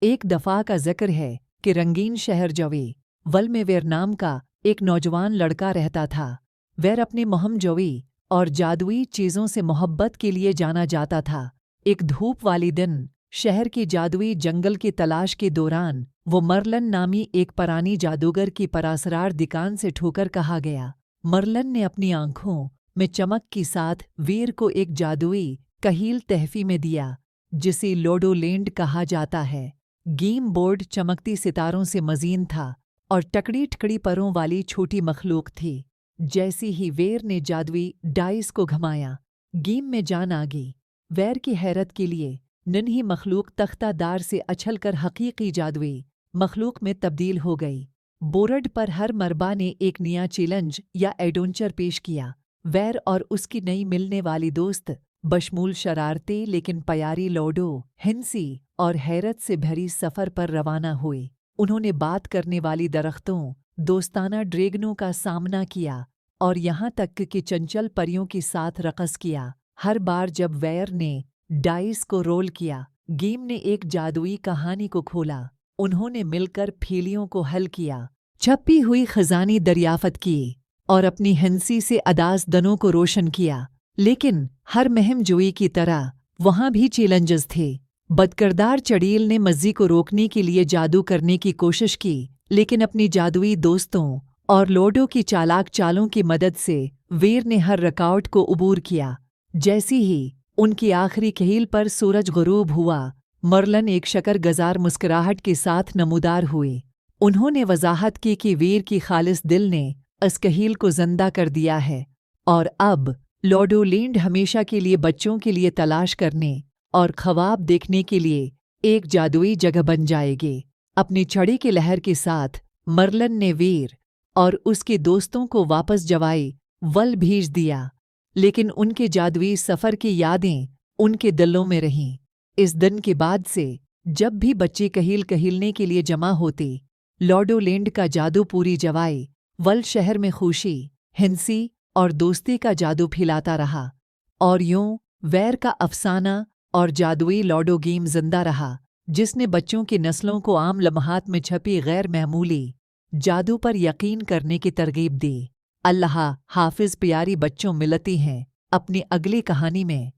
एक दफ़ा का जिक्र है कि रंगीन शहर जवे वल में वेर नाम का एक नौजवान लड़का रहता था। वेर अपनी मुहिम जवी और जादुई चीज़ों से मोहब्बत के लिए जाना जाता था। एक धूप वाली दिन शहर की जादुई जंगल की तलाश के दौरान वो मर्लन नामी एक परानी जादूगर की परासरार दुकान से ठोकर कहा गया। मर्लन ने अपनी आंखों में चमक के साथ वीर को एक जादुई कहील तहफी में दिया जिसे लोडोलैंड कहा जाता है। गेम बोर्ड चमकती सितारों से मजीन था और टकड़ी टकड़ी परों वाली छोटी मखलूक थी। जैसी ही वेर ने जादुई डाइस को घुमाया, गेम में जान आ गई। वेर की हैरत के लिए नन्ही मखलूक तख्तादार से अछलकर हकीकी जादुई मखलूक में तब्दील हो गई। बोर्ड पर हर मरबा ने एक नया चैलेंज या एडवेंचर पेश किया। वेर और उसकी नई मिलने वाली दोस्त बशमूल शरारते लेकिन प्यारी लोडो, हिंसी और हैरत से भरी सफ़र पर रवाना हुए। उन्होंने बात करने वाली दरख्तों, दोस्ताना ड्रैगनों का सामना किया और यहाँ तक कि चंचल परियों के साथ रक़स किया। हर बार जब वेर ने डाइस को रोल किया, गेम ने एक जादुई कहानी को खोला। उन्होंने मिलकर फेलियों को हल किया, छपी हुई खजानी दरियाफ़त की और अपनी हिंसी से अदास दनों को रोशन किया। लेकिन हर मुहिम जोई की तरह वहाँ भी चैलेंजेस थे। बदकिरदार चड़ील ने मज़्ज़ी को रोकने के लिए जादू करने की कोशिश की, लेकिन अपनी जादुई दोस्तों और लोडो की चालाक चालों की मदद से वेर ने हर रुकावट को उबूर किया। जैसी ही उनकी आखिरी कहील पर सूरज गुरूब हुआ, मर्लन एक शकरगुज़ार मुस्कुराहट के साथ नमूदार हुए। उन्होंने वजाहत की कि वीर की खालिस दिल ने इस कहील को जिंदा कर दिया है और अब लोडोलैंड हमेशा के लिए बच्चों के लिए तलाश करने और ख्वाब देखने के लिए एक जादुई जगह बन जाएगी। अपनी छड़ी की लहर के साथ मर्लन ने वीर और उसके दोस्तों को वापस जवाई वल भेज दिया, लेकिन उनके जादुई सफ़र की यादें उनके दिलों में रहीं। इस दिन के बाद से जब भी बच्चे कहील कहीलने के लिए जमा होते, लोडोलैंड का जादू पूरी जवाई वल शहर में खुशी, हिंसी और दोस्ती का जादू फैलाता रहा। और यूं वेर का अफसाना और जादुई लॉडो गेम जिंदा रहा, जिसने बच्चों की नस्लों को आम लम्हात में छपी गैर मामूली जादू पर यकीन करने की तरगीब दी। अल्लाह हाफिज़। प्यारी बच्चों, मिलती हैं अपनी अगली कहानी में।